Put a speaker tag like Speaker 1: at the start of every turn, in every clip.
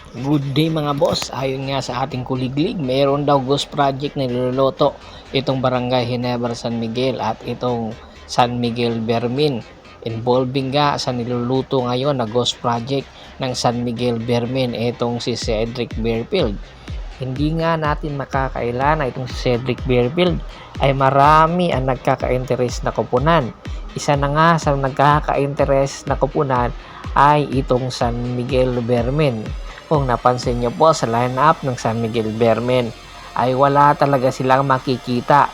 Speaker 1: Good day mga boss, ayon nga sa ating kuliglig, mayroon daw ghost project na niluluto itong Barangay Ginebra San Miguel at itong San Miguel Bermin. Involving nga sa niluluto ngayon na ghost project ng San Miguel Bermin itong si Cedric Bearfield. Hindi nga natin makakaila na itong si Cedric Bearfield ay marami ang nagkaka-interest na koponan. Isa na nga sa nagkaka-interest na koponan ay itong San Miguel Bermin. Kung napansin nyo po sa lineup ng San Miguel Bermen ay wala talaga silang makikita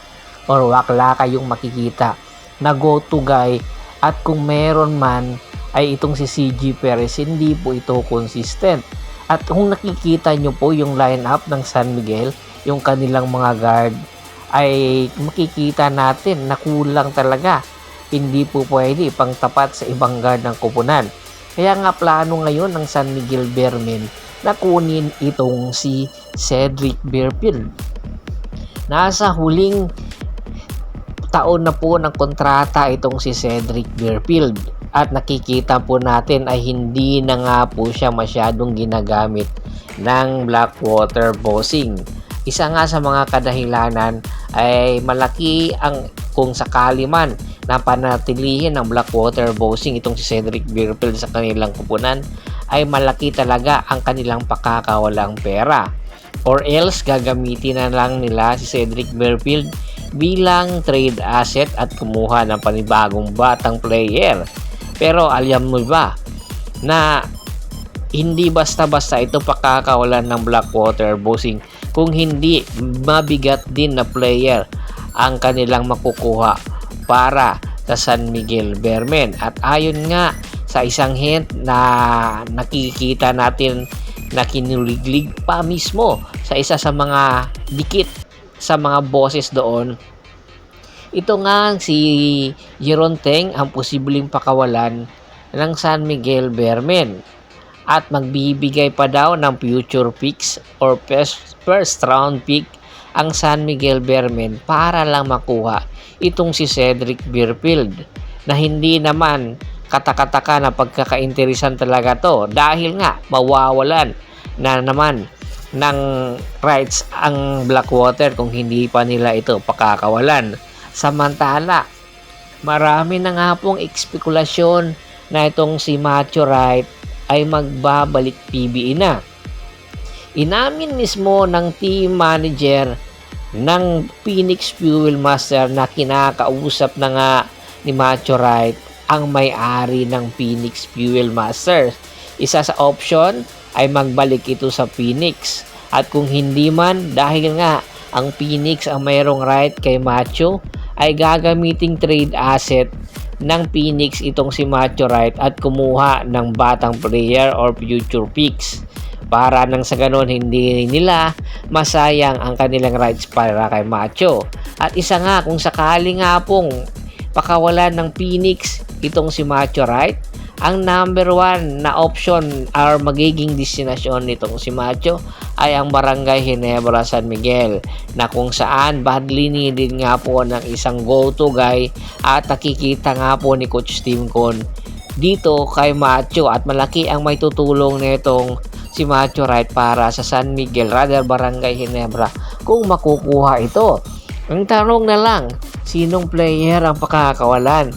Speaker 1: or wakla kayong makikita na go to guy, at kung meron man ay itong si CG Perez, hindi po ito consistent. At kung nakikita nyo po yung lineup ng San Miguel, yung kanilang mga guard, ay makikita natin na kulang talaga. Hindi po pwede pang tapat sa ibang guard ng koponan. Kaya nga plano ngayon ng San Miguel Bermen na kunin itong si Cedric Bearfield. Nasa huling taon na po ng kontrata itong si Cedric Bearfield at nakikita po natin ay hindi na nga po siya masyadong ginagamit ng Blackwater Bossing. Isa nga sa mga kadahilanan ay malaki ang kung sakali man na panatilihin ng Blackwater Bossing itong si Cedric Bearfield sa kanilang kupunan, ay malaki talaga ang kanilang pakakawalang pera, or else gagamitin na lang nila si Cedric Bearfield bilang trade asset at kumuha ng panibagong batang player. Pero alam mo ba na hindi basta-basta ito pakakawalan ng Blackwater Bossing, kung hindi mabigat din na player ang kanilang makukuha para sa San Miguel Bermen. At ayon nga sa isang hint na nakikita natin na kinuliglig pa mismo sa isa sa mga dikit sa mga boses doon, ito nga si Jeron Teng ang posibleng pakawalan ng San Miguel Bermen at magbibigay pa daw ng future picks or first round pick ang San Miguel Bermen para lang makuha itong si Cedric Bearfield, na hindi naman katakataka na pagkakainteresan talaga to dahil nga mawawalan na naman ng rights ang Blackwater kung hindi pa nila ito pakakawalan. Samantala, marami na nga pong ekspekulasyon na itong si Macho Wright ay magbabalik PBA na. Inamin mismo ng team manager ng Phoenix Fuel Master na kinakausap na nga ni Macho Wright ang may-ari ng Phoenix Fuel Master. Isa sa option ay magbalik ito sa Phoenix, at kung hindi man, dahil nga ang Phoenix ang mayroong right kay Macho, ay gagamiting trade asset ng Phoenix itong si Macho Wright at kumuha ng batang player or future picks para nang sa ganon hindi nila masayang ang kanilang rights para kay Macho. At isa nga, kung sakali nga pong pakawalan ng Phoenix itong si Macho Wright, ang number 1 na option or magiging destinasyon nitong si Macho ay ang Barangay Ginebra San Miguel, na kung saan badly needed nga po ng isang go-to guy, at nakikita nga po ni Coach Tim Con dito kay Macho, at malaki ang may tutulong nitong si Macho Wright para sa San Miguel, rather Barangay Ginebra, kung makukuha ito. Ang tanong na lang, sinong player ang pakakawalan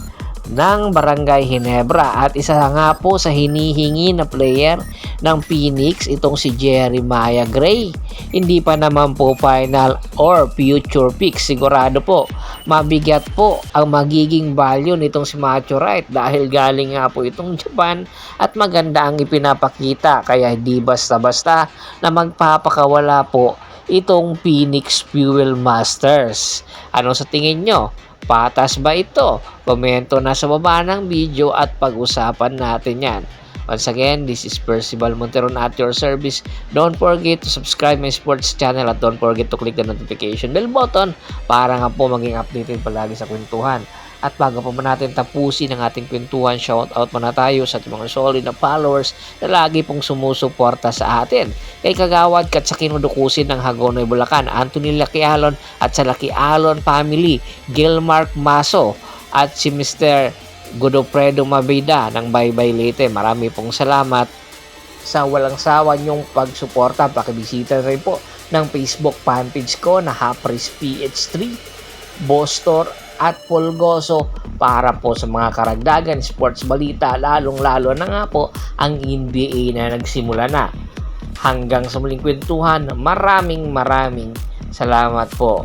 Speaker 1: ng Barangay Ginebra? At isa nga po sa hinihingi na player ng Phoenix itong si Jeremiah Gray. Hindi pa naman po final or future pick. Sigurado po mabigat po ang magiging value nitong si Macho Wright dahil galing nga po itong Japan at maganda ang ipinapakita, kaya hindi basta-basta na magpapakawala po itong Phoenix Fuel Masters. Ano sa tingin nyo? Patas ba ito? Komento na sa baba ng video at pag-usapan natin yan. Once again, this is Percival Monteron at your service. Don't forget to subscribe my sports channel at don't forget to click the notification bell button para nga po maging updated palagi sa kwentuhan. At bago pa natin tapusin ang ating kwentuhan, shoutout muna tayo sa ating mga solid na followers na lagi pong sumusuporta sa atin. Kay Kagawad kat sa kinudukusin ng Hagonoy Bulacan, Anthony Laquialon at sa Laquialon family, Gilmark Maso at si Mr. Godofredo Mabida ng Baybay Leyte. Marami pong salamat sa walang sawa niyong pagsuporta. Pakibisita rin po ng Facebook fanpage ko na Hapris PH3, Bostor at Pulgoso para po sa mga karagdagan sports balita, lalong-lalo na nga po ang NBA na nagsimula na. Hanggang sa muling kwentuhan, maraming salamat po.